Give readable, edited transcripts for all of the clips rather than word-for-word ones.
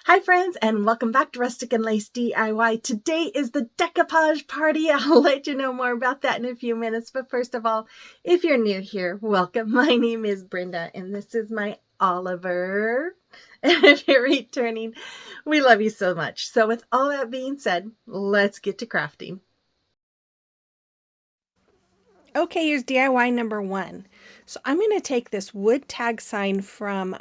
Hi friends, and welcome back to Rustic and Lace DIY. Today is the decoupage party. I'll let you know more about that in a few minutes. But first of all, if you're new here, welcome. My name is Brenda, and this is my Oliver. And if you're returning, we love you so much. So with all that being said, let's get to crafting. Okay, here's DIY number one. So I'm going to take this wood tag sign from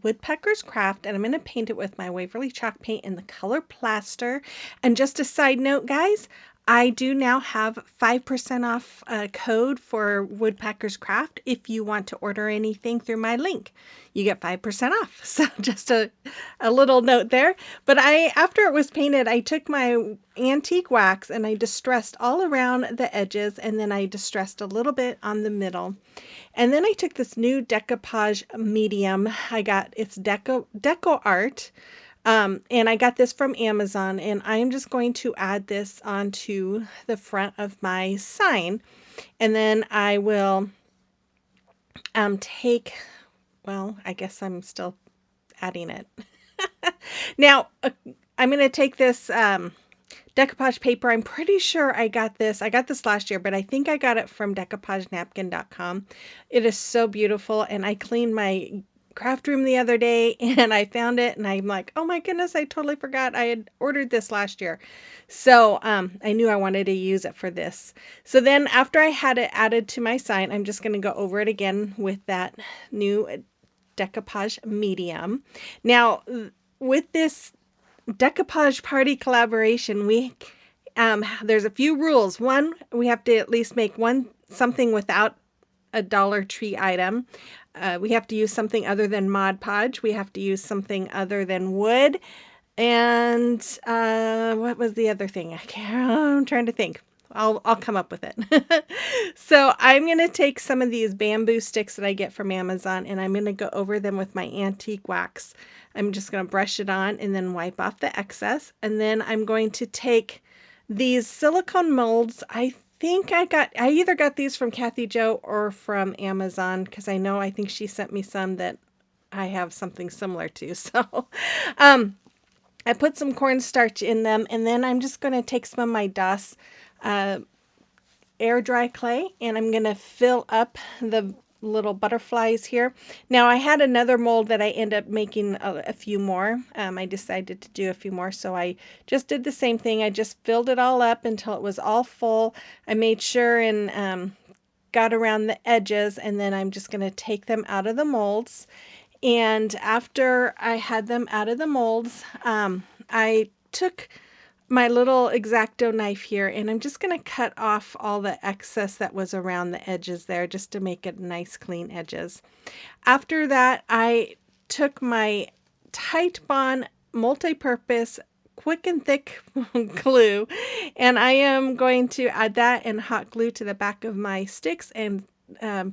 Woodpecker's Craft and I'm going to paint it with my Waverly chalk paint in the color plaster. And just a side note, guys, I do now have 5% off code for Woodpecker's Craft if you want to order anything through my link. You get 5% off. So just a little note there. But after it was painted, I took my antique wax and I distressed all around the edges and then I distressed a little bit on the middle. And then I took this new decoupage medium. It's Deco Art. And I got this from Amazon, and I am just going to add this onto the front of my sign. And then I will take, well, I guess I'm still adding it. Now, I'm going to take this decoupage paper. I'm pretty sure I got this. I got this last year, but I think I got it from decoupagenapkin.com. It is so beautiful, and I cleaned my craft room the other day and I found it and I'm like, oh my goodness, I totally forgot I had ordered this last year. So I knew I wanted to use it for this. So then after I had it added to my sign, I'm just going to go over it again with that new decoupage medium. Now, with this decoupage party collaboration, we there's a few rules. One, we have to at least make one something without a Dollar Tree item. We have to use something other than Mod Podge. We have to use something other than wood. And what was the other thing? I'm trying to think. I'll come up with it. So I'm going to take some of these bamboo sticks that I get from Amazon and I'm going to go over them with my antique wax. I'm just going to brush it on and then wipe off the excess. And then I'm going to take these silicone molds. I either got these from Kathy Joe or from Amazon because I think she sent me some that I have something similar to. So, I put some cornstarch in them, and then I'm just going to take some of my DOS uh, air dry clay, and I'm going to fill up the little butterflies here. Now I had another mold that I end up making a few more. I decided to do a few more, so I just did the same thing. I just filled it all up until it was all full. I made sure and got around the edges, and then I'm just going to take them out of the molds. And after I had them out of the molds, I took my little X-Acto knife here and I'm just going to cut off all the excess that was around the edges there just to make it nice clean edges. After that, I took my Titebond multi-purpose quick and thick glue and I am going to add that and hot glue to the back of my sticks and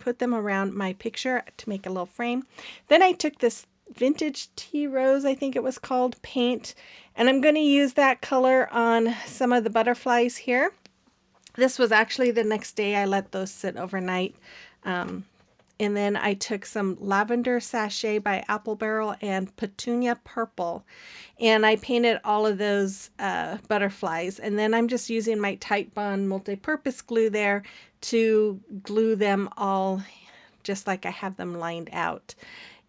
put them around my picture to make a little frame. Then I took this vintage tea rose, I think it was called, paint, and I'm going to use that color on some of the butterflies here. This was actually the next day. I let those sit overnight. Um, and then I took some lavender sachet by Apple Barrel and petunia purple. And I painted all of those butterflies. And then I'm just using my Titebond multi-purpose glue there to glue them all just like I have them lined out.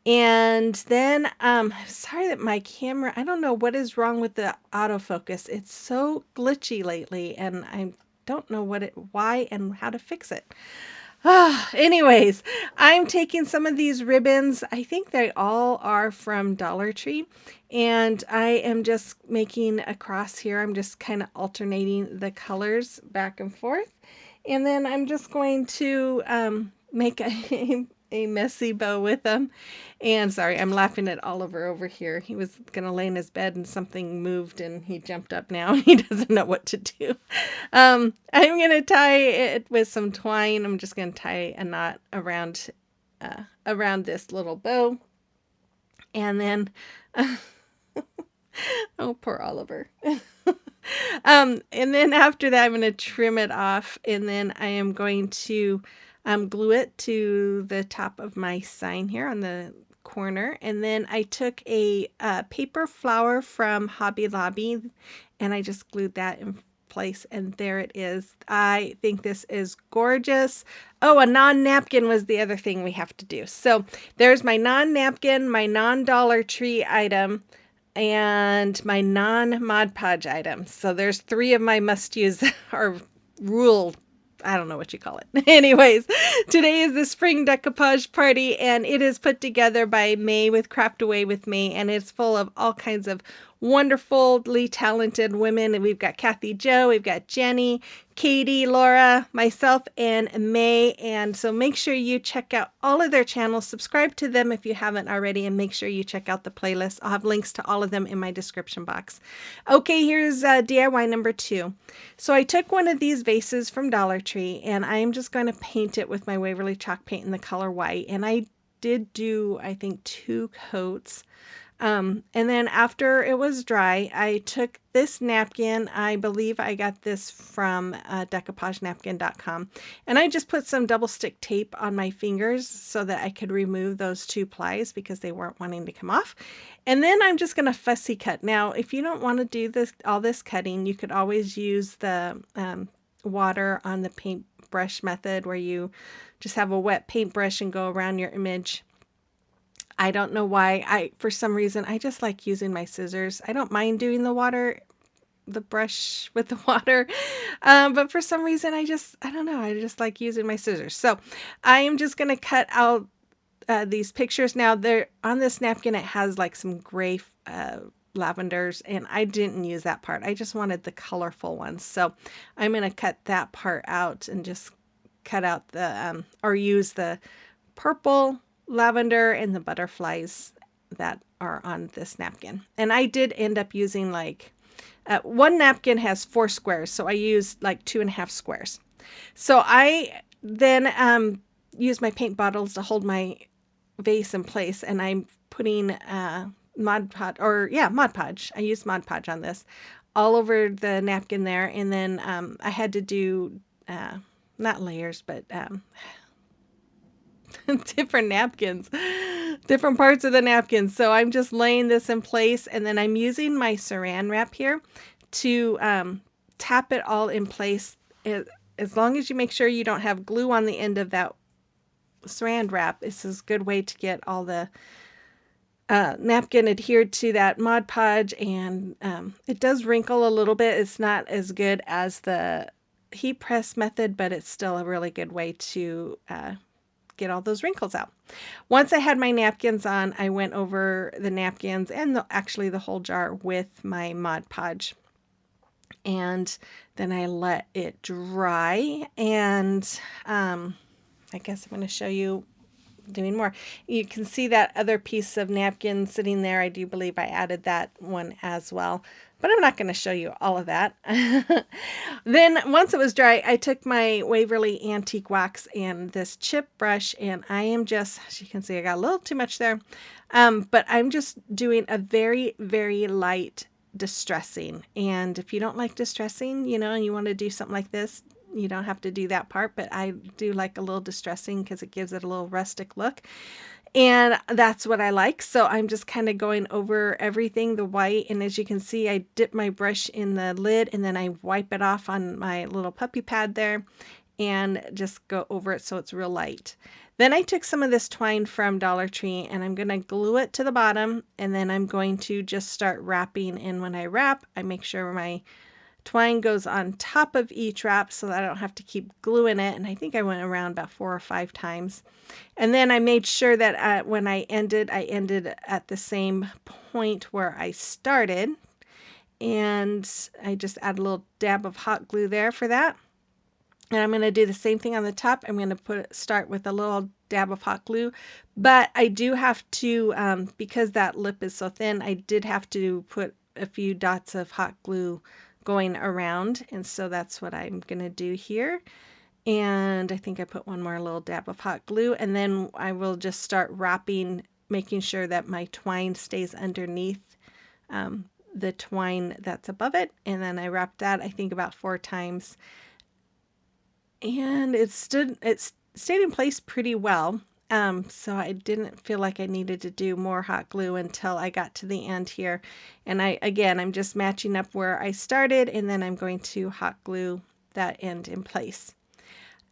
And then, sorry that my camera, I don't know what is wrong with the autofocus. It's so glitchy lately, and I don't know why and how to fix it. Anyways, I'm taking some of these ribbons. I think they all are from Dollar Tree. And I am just making a cross here. I'm just kind of alternating the colors back and forth. And then I'm just going to make a messy bow with them. And sorry, I'm laughing at Oliver over here. He was going to lay in his bed and something moved and he jumped up now. He doesn't know what to do. I'm going to tie it with some twine. I'm just going to tie a knot around this little bow. And then, oh, poor Oliver. And then after that, I'm going to trim it off and then I am going to glue it to the top of my sign here on the corner, and then I took a paper flower from Hobby Lobby, and I just glued that in place, and there it is. I think this is gorgeous. Oh, a non-napkin was the other thing we have to do. So there's my non-napkin, my non-Dollar Tree item, and my non-Mod Podge item. So there's 3 of my must-use or rule, I don't know what you call it. Anyways, today is the spring decoupage party, and it is put together by May with Craft Away with Me, and it's full of all kinds of wonderfully talented women. And we've got Kathy Jo, we've got Jenny, Katie, Laura, myself, and May. And so make sure you check out all of their channels, subscribe to them if you haven't already, and make sure you check out the playlist. I'll have links to all of them in my description box. Okay, here's DIY number 2. So I took one of these vases from Dollar Tree, and I'm just going to paint it with my Waverly chalk paint in the color white. And I did do, I think, 2 coats. And then after it was dry, I took this napkin. I believe I got this from decoupagenapkin.com. And I just put some double stick tape on my fingers so that I could remove those 2 plies because they weren't wanting to come off. And then I'm just going to fussy cut. Now, if you don't want to do all this cutting, you could always use the water on the paintbrush method where you just have a wet paintbrush and go around your image. I don't know why. For some reason, I just like using my scissors. I don't mind doing the brush with the water. But for some reason, I don't know. I just like using my scissors. So I am just going to cut out these pictures. Now, there on this napkin, it has like some gray lavenders, and I didn't use that part. I just wanted the colorful ones. So I'm going to cut that part out and just cut out or use the purple, lavender, and the butterflies that are on this napkin. And I did end up using one napkin has 4 squares, so I used like 2.5 squares. So I then used my paint bottles to hold my vase in place, and I'm putting Mod Podge. I used Mod Podge on this all over the napkin there, and then I had to do not layers, but different napkins, different parts of the napkins. So I'm just laying this in place, and then I'm using my saran wrap here to tap it all in place. As long as you make sure you don't have glue on the end of that saran wrap, this is a good way to get all the napkin adhered to that Mod Podge, and it does wrinkle a little bit. It's not as good as the heat press method, but it's still a really good way to get all those wrinkles out. Once I had my napkins on, I went over the napkins and actually the whole jar with my Mod Podge. And then I let it dry, and I guess I'm going to show you doing more. You can see that other piece of napkin sitting there. I do believe I added that one as well, but I'm not going to show you all of that. Then once it was dry, I took my Waverly Antique Wax and this chip brush, and I am just, as you can see, I got a little too much there, but I'm just doing a very, very light distressing. And if you don't like distressing, and you want to do something like this, you don't have to do that part, but I do like a little distressing because it gives it a little rustic look. And that's what I like. So I'm just kind of going over everything, the white. And as you can see, I dip my brush in the lid, and then I wipe it off on my little puppy pad there and just go over it so it's real light. Then I took some of this twine from Dollar Tree, and I'm going to glue it to the bottom. And then I'm going to just start wrapping. And when I wrap, I make sure my twine goes on top of each wrap so that I don't have to keep gluing it. And I think I went around about 4 or 5 times. And then I made sure that when I ended at the same point where I started. And I just add a little dab of hot glue there for that. And I'm going to do the same thing on the top. I'm going to start with a little dab of hot glue. But I do have to, because that lip is so thin, I did have to put a few dots of hot glue going around, and so that's what I'm gonna do here. And I think I put one more little dab of hot glue, and then I will just start wrapping, making sure that my twine stays underneath the twine that's above it. And then I wrapped that, I think, about 4 times, and it stayed in place pretty well. So I didn't feel like I needed to do more hot glue until I got to the end here. And I'm just matching up where I started, and then I'm going to hot glue that end in place.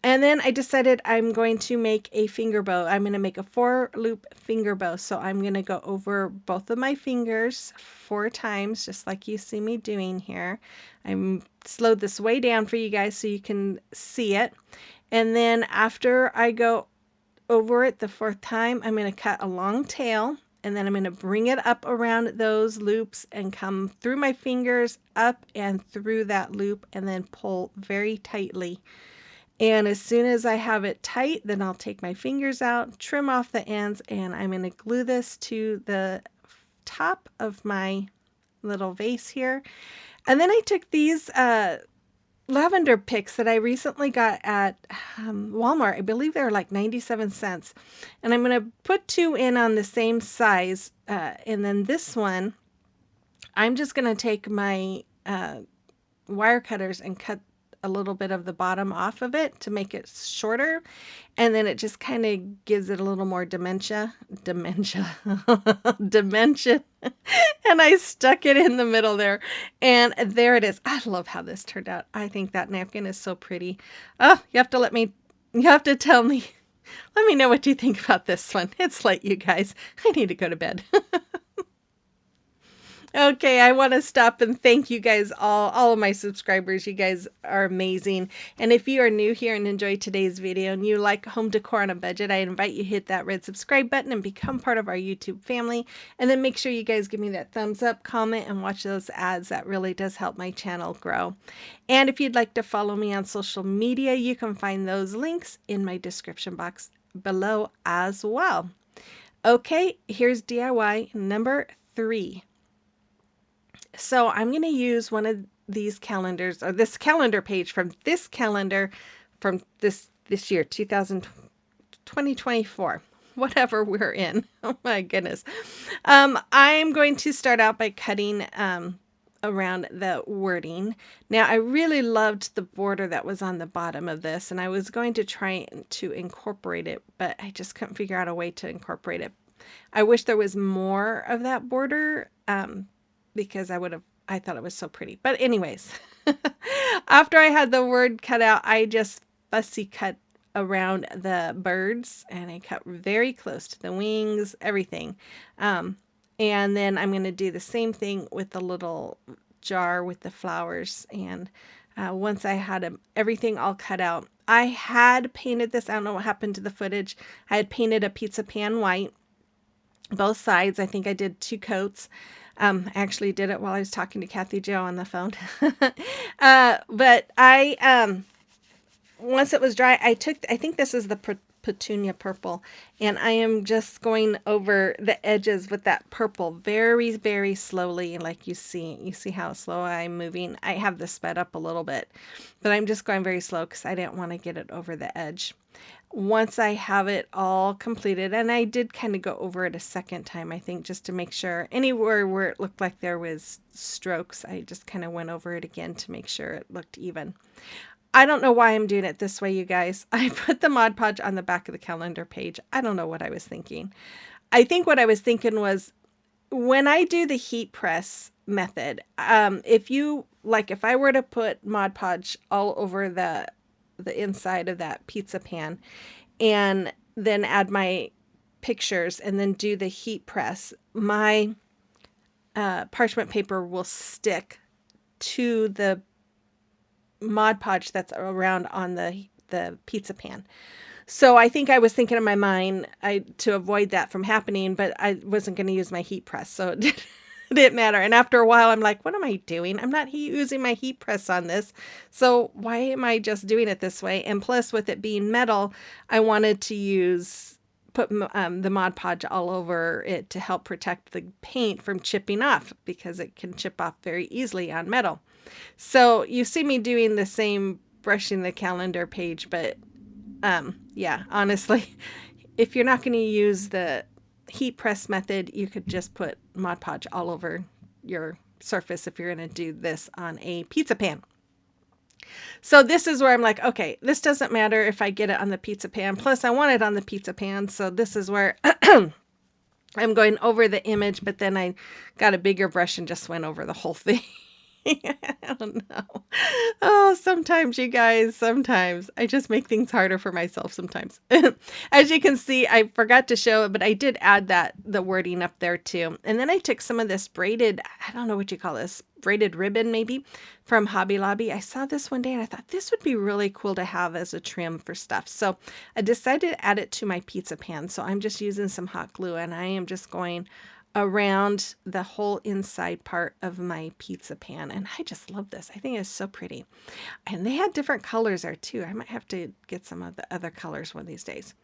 And then I decided I'm going to make a finger bow. I'm going to make a 4-loop finger bow. So I'm going to go over both of my fingers 4 times, just like you see me doing here. I'm slowed this way down for you guys so you can see it. And then after I go over it the 4th time, I'm going to cut a long tail, and then I'm going to bring it up around those loops and come through my fingers up and through that loop, and then pull very tightly. And as soon as I have it tight, then I'll take my fingers out, trim off the ends, and I'm going to glue this to the top of my little vase here. And then I took these lavender picks that I recently got at Walmart. I believe they're like 97 cents. And I'm going to put 2 in on the same size. And then this one, I'm just going to take my wire cutters and cut a little bit of the bottom off of it to make it shorter, and then it just kind of gives it a little more dimension. And I stuck it in the middle there, and there it is. I love how this turned out. I think that napkin is so pretty. Oh, you have to tell me, let me know what you think about this one. It's late, you guys. I need to go to bed. Okay, I want to stop and thank you guys all of my subscribers. You guys are amazing. And if you are new here and enjoyed today's video and you like home decor on a budget, I invite you to hit that red subscribe button and become part of our YouTube family. And then make sure you guys give me that thumbs up, comment, and watch those ads. That really does help my channel grow. And if you'd like to follow me on social media, you can find those links in my description box below as well. Okay, here's DIY number 3. So I'm going to use one of these calendars, or this calendar page from this calendar from this year, 2024, whatever we're in. Oh my goodness. I'm going to start out by cutting around the wording. Now, I really loved the border that was on the bottom of this, and I was going to try to incorporate it, but I just couldn't figure out a way to incorporate it. I wish there was more of that border, because I thought it was so pretty. But anyways, after I had the word cut out, I just fussy cut around the birds, and I cut very close to the wings, everything. And then I'm going to do the same thing with the little jar with the flowers. And once I had everything all cut out, I had painted this. I don't know what happened to the footage. I had painted a pizza pan white, both sides. I think I did 2 coats. I actually did it while I was talking to Kathy Jo on the phone. But once it was dry, I think this is the petunia purple, and I am just going over the edges with that purple very, very slowly. Like you see how slow I'm moving. I have this sped up a little bit, but I'm just going very slow because I didn't want to get it over the edge. Once I have it all completed, and I did kind of go over it a second time, I think, just to make sure anywhere where it looked like there was strokes, I just kind of went over it again to make sure it looked even. I don't know why I'm doing it this way, you guys. I put the Mod Podge on the back of the calendar page. I don't know what I was thinking. I think what I was thinking was, when I do the heat press method, if I were to put Mod Podge all over the inside of that pizza pan, and then add my pictures and then do the heat press, my parchment paper will stick to the Mod Podge that's around on the pizza pan. So I think I was thinking in my mind to avoid that from happening, but I wasn't going to use my heat press, so it didn't matter. And after a while, I'm like, what am I doing? I'm not using my heat press on this, so why am I just doing it this way? And plus, with it being metal, I wanted to put the Mod Podge all over it to help protect the paint from chipping off, because it can chip off very easily on metal. So you see me doing the same, brushing the calendar page, but yeah, honestly, if you're not going to use the heat press method, you could just put Mod Podge all over your surface if you're going to do this on a pizza pan. So this is where I'm like, okay, this doesn't matter if I get it on the pizza pan. Plus, I want it on the pizza pan. So this is where I'm going over the image, but then I got a bigger brush and just went over the whole thing. I don't know. Oh, sometimes you guys, sometimes I just make things harder for myself sometimes. As you can see, I forgot to show it, but I did add the wording up there too. And then I took some of this braided, I don't know what you call this, braided ribbon maybe from Hobby Lobby. I saw this one day and I thought this would be really cool to have as a trim for stuff. So I decided to add it to my pizza pan. So I'm just using some hot glue and I am just going around the whole inside part of my pizza pan. And I just love this. I think it's so pretty. And they had different colors there too. I might have to get some of the other colors one of these days.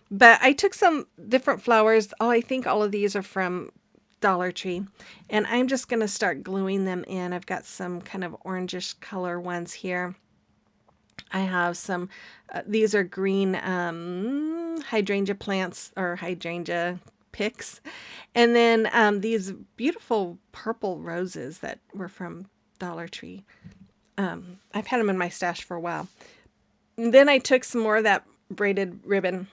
But I took some different flowers. Oh, I think all of these are from Dollar Tree. And I'm just going to start gluing them in. I've got some kind of orangish color ones here. I have some, these are green hydrangea plants or hydrangea picks. And then these beautiful purple roses that were from Dollar Tree. I've had them in my stash for a while. And then I took some more of that braided ribbon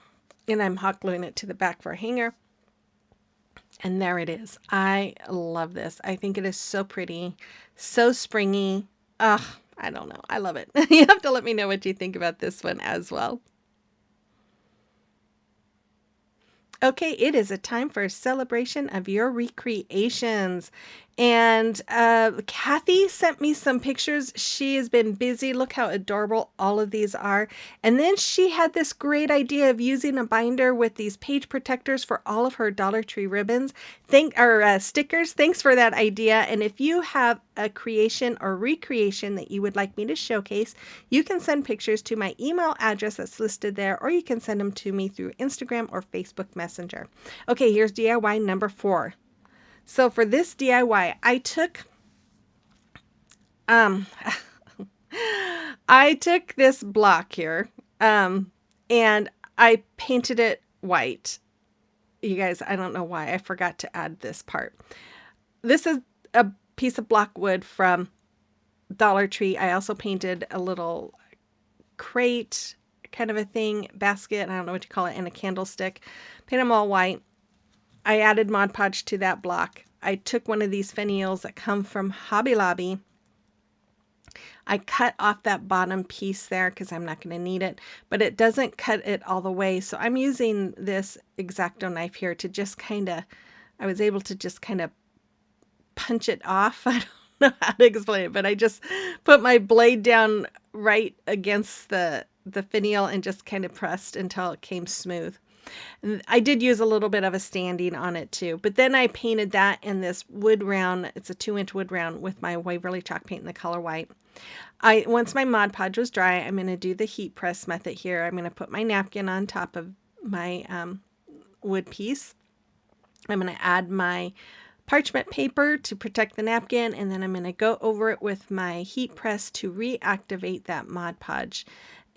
and I'm hot gluing it to the back for a hanger. And there it is. I love this. I think it is so pretty, so springy. Ugh, I don't know. I love it. You have to let me know what you think about this one as well. Okay, it is a time for a celebration of your recreations. And Kathy sent me some pictures. She has been busy. Look how adorable all of these are. And then she had this great idea of using a binder with these page protectors for all of her Dollar Tree ribbons. Stickers. Thanks for that idea. And if you have a creation or recreation that you would like me to showcase, you can send pictures to my email address that's listed there, or you can send them to me through Instagram or Facebook Messenger. Okay, here's DIY number 4. So for this DIY, um I took this block here, and I painted it white. You guys, I don't know why I forgot to add this part. This is a piece of block wood from Dollar Tree. I also painted a little crate kind of a thing, basket, I don't know what you call it, and a candlestick. Paint them all white. I added Mod Podge to that block. I took one of these finials that come from Hobby Lobby. I cut off that bottom piece there because I'm not going to need it, but it doesn't cut it all the way. So I'm using this X-Acto knife here to just kind of, I was able to just kind of punch it off. I don't know how to explain it, but I just put my blade down right against the finial and just kind of pressed until it came smooth. And I did use a little bit of a standing on it too, but then I painted that in this wood round. It's a 2-inch wood round with my Waverly chalk paint in the color white. Once my Mod Podge was dry, I'm going to do the heat press method here. I'm going to put my napkin on top of my wood piece. I'm going to add my parchment paper to protect the napkin, and then I'm going to go over it with my heat press to reactivate that Mod Podge.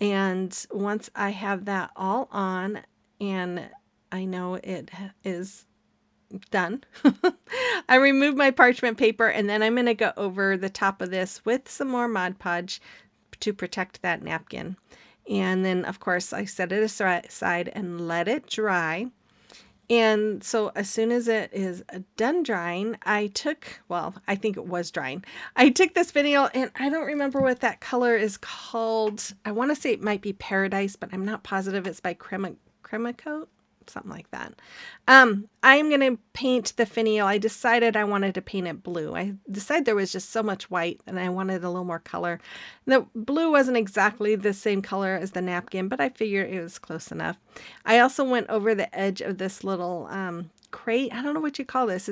And once I have that all on and I know it is done, I remove my parchment paper and then I'm going to go over the top of this with some more Mod Podge to protect that napkin. And then of course I set it aside and let it dry. And so as soon as it is done drying, I think it was drying. I took this video and I don't remember what that color is called. I want to say it might be Paradise, but I'm not positive. It's by Crema Coat, something like that. I'm going to paint the finial. I decided I wanted to paint it blue. I decided there was just so much white and I wanted a little more color. The blue wasn't exactly the same color as the napkin, but I figured it was close enough. I also went over the edge of this little crate. I don't know what you call this.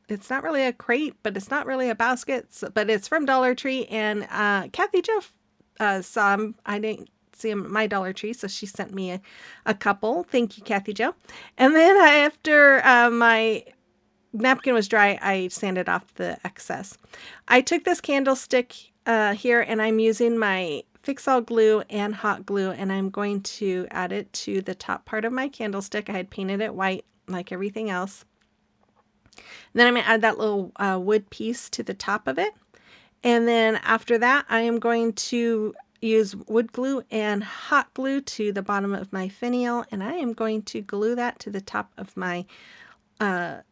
It's not really a crate, but it's not really a basket, but it's from Dollar Tree. And Kathy Jo saw them. I didn't see them at my Dollar Tree, so she sent me a couple. Thank you, Kathy Jo. And then after my napkin was dry, I sanded off the excess. I took this candlestick here and I'm using my Fix All glue and hot glue, and I'm going to add it to the top part of my candlestick. I had painted it white like everything else. And then I'm going to add that little wood piece to the top of it. And then after that, I am going to use wood glue and hot glue to the bottom of my finial, and I am going to glue that to the top of my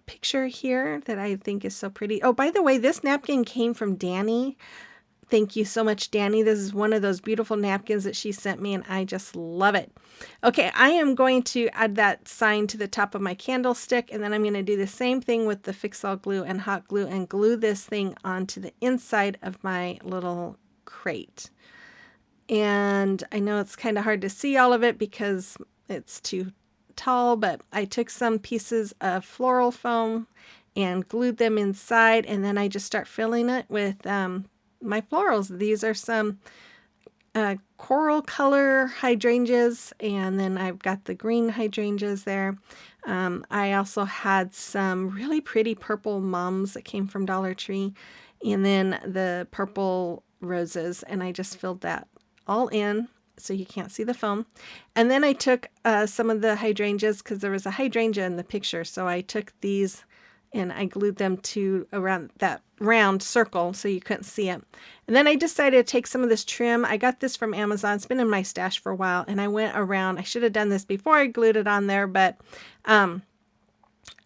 picture here that I think is so pretty. Oh, by the way, this napkin came from Danny. Thank you so much, Danny. This is one of those beautiful napkins that she sent me, and I just love it. Okay, I am going to add that sign to the top of my candlestick, and then I'm going to do the same thing with the Fix-All glue and hot glue and glue this thing onto the inside of my little crate. And I know it's kind of hard to see all of it because it's too tall, but I took some pieces of floral foam and glued them inside, and then I just start filling it with my florals. These are some coral color hydrangeas, and then I've got the green hydrangeas there. I also had some really pretty purple mums that came from Dollar Tree, and then the purple roses, and I just filled that all in so you can't see the foam. And then I took some of the hydrangeas because there was a hydrangea in the picture, so I took these and I glued them to around that round circle so you couldn't see it. And then I decided to take some of this trim. I got this from Amazon. It's been in my stash for a while, and I went around. I should have done this before I glued it on there, but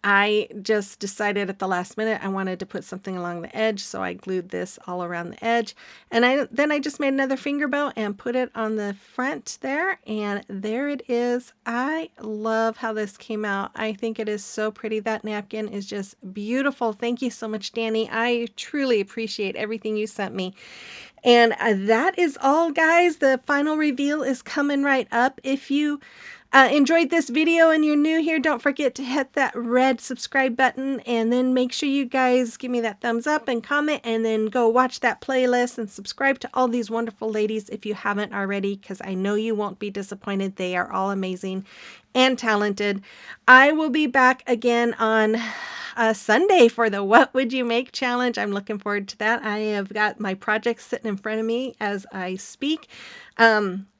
I just decided at the last minute I wanted to put something along the edge, so I glued this all around the edge. And then I just made another finger bow and put it on the front there, and there it is. I love how this came out. I think it is so pretty. That napkin is just beautiful. Thank you so much, Danny. I truly appreciate everything you sent me. And that is all, guys. The final reveal is coming right up. If you enjoyed this video and you're new here, don't forget to hit that red subscribe button, and then make sure you guys give me that thumbs up and comment, and then go watch that playlist and subscribe to all these wonderful ladies if you haven't already, because I know you won't be disappointed. They are all amazing and talented. I will be back again on Sunday for the What Would You Make challenge. I'm looking forward to that. I have got my projects sitting in front of me as I speak,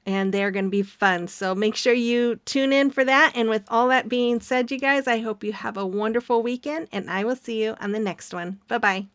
and they're going to be fun. So make sure you tune in for that. And with all that being said, you guys, I hope you have a wonderful weekend, and I will see you on the next one. Bye-bye.